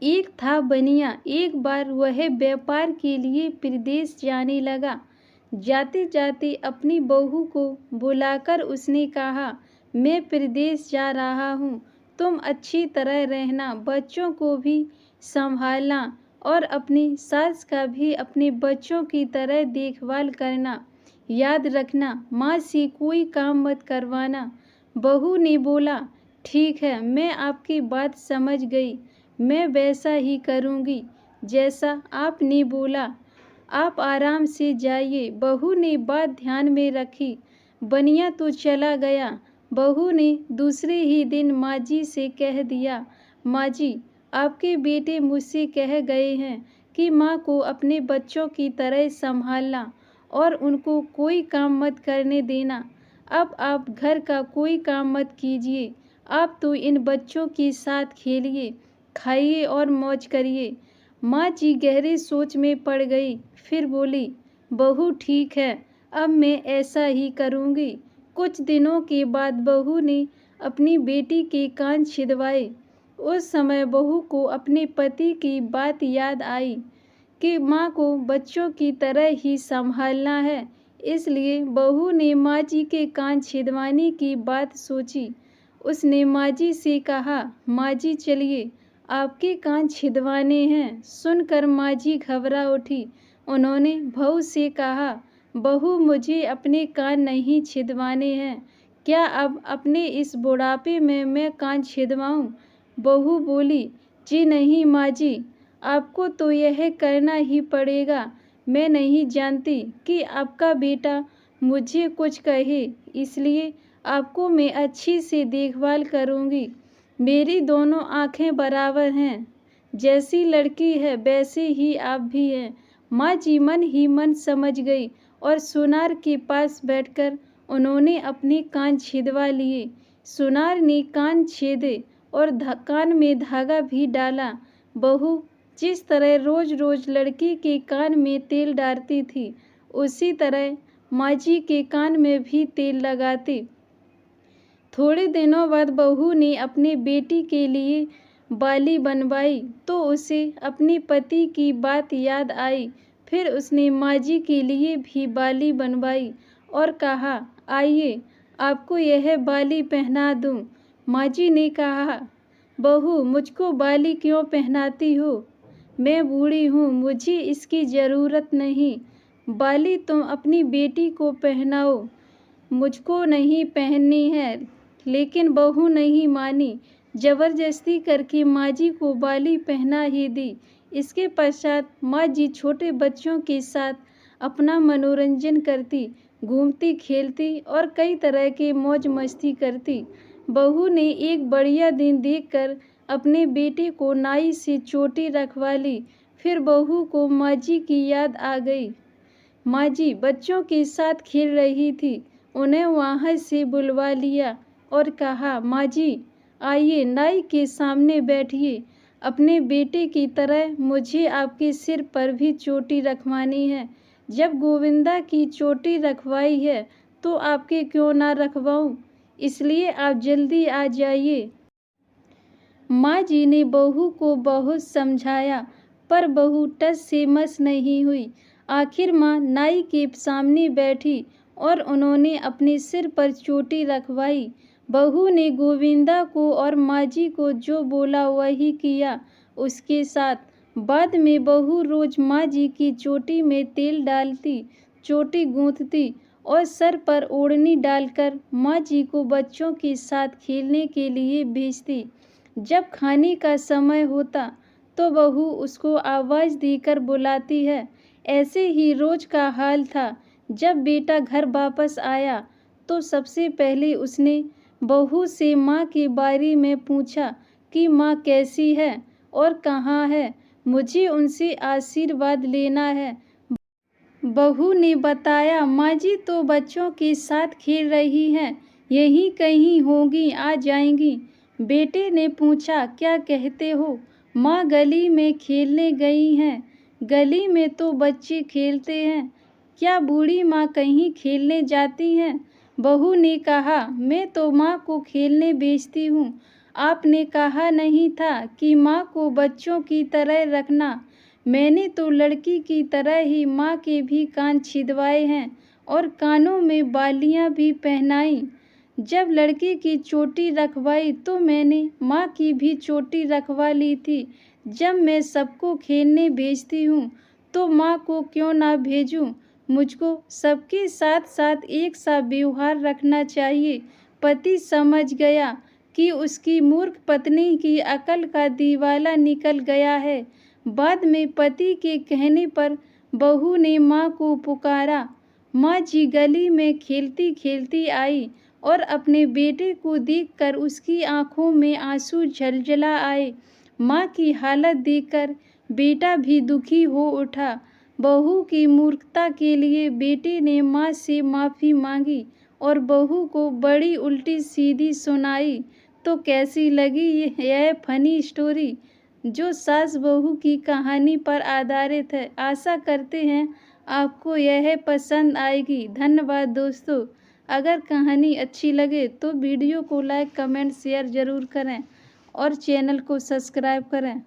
एक था बनिया, एक बार वह व्यापार के लिए प्रदेश जाने लगा। जाते जाते अपनी बहू को बुलाकर उसने कहा, मैं प्रदेश जा रहा हूँ, तुम अच्छी तरह रहना, बच्चों को भी संभालना और अपनी सास का भी अपने बच्चों की तरह देखभाल करना। याद रखना, माँ से कोई काम मत करवाना। बहू ने बोला, ठीक है, मैं आपकी बात समझ गई, मैं वैसा ही करूँगी जैसा आपने बोला। आप आराम से जाइए। बहू ने बात ध्यान में रखी। बनिया तो चला गया। बहू ने दूसरे ही दिन माँ जी से कह दिया, माँ जी, आपके बेटे मुझसे कह गए हैं कि माँ को अपने बच्चों की तरह संभालना और उनको कोई काम मत करने देना। अब आप घर का कोई काम मत कीजिए, आप तो इन बच्चों के साथ खेलिए, खाइए और मौज करिए। माँ जी गहरी सोच में पड़ गई। फिर बोली, बहू ठीक है, अब मैं ऐसा ही करूँगी। कुछ दिनों के बाद बहू ने अपनी बेटी के कान छिदवाए। उस समय बहू को अपने पति की बात याद आई कि माँ को बच्चों की तरह ही संभालना है। इसलिए बहू ने माँ जी के कान छिदवाने की बात सोची। उसने माँ जी से कहा, माँ जी चलिए, आपके कान छिदवाने हैं। सुनकर माँ जी घबरा उठी। उन्होंने बहू से कहा, बहू मुझे अपने कान नहीं छिदवाने हैं, क्या अब अपने इस बुढ़ापे में मैं कान छिदवाऊं? बहू बोली, जी नहीं माँ जी, आपको तो यह करना ही पड़ेगा। मैं नहीं जानती कि आपका बेटा मुझे कुछ कहे, इसलिए आपको मैं अच्छी से देखभाल करूँगी। मेरी दोनों आँखें बराबर हैं, जैसी लड़की है वैसे ही आप भी हैं। माँ जी मन ही मन समझ गई और सुनार के पास बैठकर उन्होंने अपने कान छिदवा लिए। सुनार ने कान छेदे और कान में धागा भी डाला। बहू जिस तरह रोज रोज लड़की के कान में तेल डालती थी, उसी तरह माँ जी के कान में भी तेल लगाती। थोड़े दिनों बाद बहू ने अपने बेटी के लिए बाली बनवाई तो उसे अपने पति की बात याद आई। फिर उसने माँ जी के लिए भी बाली बनवाई और कहा, आइए, आपको यह बाली पहना दूँ। माँ जी ने कहा, बहू मुझको बाली क्यों पहनाती हो? मैं बूढ़ी हूँ, मुझे इसकी ज़रूरत नहीं। बाली तुम अपनी बेटी को पहनाओ, मुझको नहीं पहननी है। लेकिन बहू नहीं मानी। जबरदस्ती करके माँ जी को बाली पहना ही दी। इसके पश्चात माँ जी छोटे बच्चों के साथ अपना मनोरंजन करती, घूमती खेलती और कई तरह के मौज मस्ती करती। बहू ने एक बढ़िया दिन देखकर अपने बेटे को नाई से चोटी रखवा ली। फिर बहू को माँ जी की याद आ गई। माँ जी बच्चों के साथ खेल रही थी, उन्हें वहाँ से बुलवा लिया और कहा, माँ जी आइए, नाई के सामने बैठिए। अपने बेटे की तरह मुझे आपके सिर पर भी चोटी रखवानी है। जब गोविंदा की चोटी रखवाई है तो आपके क्यों ना रखवाऊँ, इसलिए आप जल्दी आ जाइए। माँ जी ने बहू को बहुत समझाया, पर बहू टस से मस नहीं हुई। आखिर माँ नाई के सामने बैठी और उन्होंने अपने सिर पर चोटी रखवाई। बहू ने गोविंदा को और माँ जी को जो बोला वही किया। उसके साथ बाद में बहू रोज माँ जी की चोटी में तेल डालती, चोटी गूंथती और सर पर ओढ़नी डालकर माँ जी को बच्चों के साथ खेलने के लिए भेजती। जब खाने का समय होता तो बहू उसको आवाज़ देकर बुलाती है। ऐसे ही रोज का हाल था। जब बेटा घर वापस आया तो सबसे पहले उसने बहू से माँ के बारे में पूछा कि माँ कैसी है और कहाँ है, मुझे उनसे आशीर्वाद लेना है। बहू ने बताया, माँ जी तो बच्चों के साथ खेल रही हैं, यहीं कहीं होंगी, आ जाएंगी। बेटे ने पूछा, क्या कहते हो? माँ गली में खेलने गई हैं। गली में तो बच्चे खेलते हैं, क्या बूढ़ी माँ कहीं खेलने जाती हैं? बहू ने कहा, मैं तो माँ को खेलने भेजती हूँ, आपने कहा नहीं था कि माँ को बच्चों की तरह रखना। मैंने तो लड़की की तरह ही माँ के भी कान छिदवाए हैं और कानों में बालियाँ भी पहनाई। जब लड़की की चोटी रखवाई तो मैंने माँ की भी चोटी रखवा ली थी। जब मैं सबको खेलने भेजती हूँ तो माँ को क्यों ना भेजूँ। मुझको सबके साथ साथ एक सा व्यवहार रखना चाहिए। पति समझ गया कि उसकी मूर्ख पत्नी की अकल का दीवाला निकल गया है। बाद में पति के कहने पर बहू ने माँ को पुकारा। माँ जी गली में खेलती खेलती आई और अपने बेटे को देखकर उसकी आंखों में आंसू झलझला आए। माँ की हालत देखकर बेटा भी दुखी हो उठा। बहू की मूर्खता के लिए बेटे ने माँ से माफ़ी मांगी और बहू को बड़ी उल्टी सीधी सुनाई। तो कैसी लगी यह फनी स्टोरी जो सास बहू की कहानी पर आधारित है। आशा करते हैं आपको यह पसंद आएगी। धन्यवाद दोस्तों। अगर कहानी अच्छी लगे तो वीडियो को लाइक कमेंट शेयर ज़रूर करें और चैनल को सब्सक्राइब करें।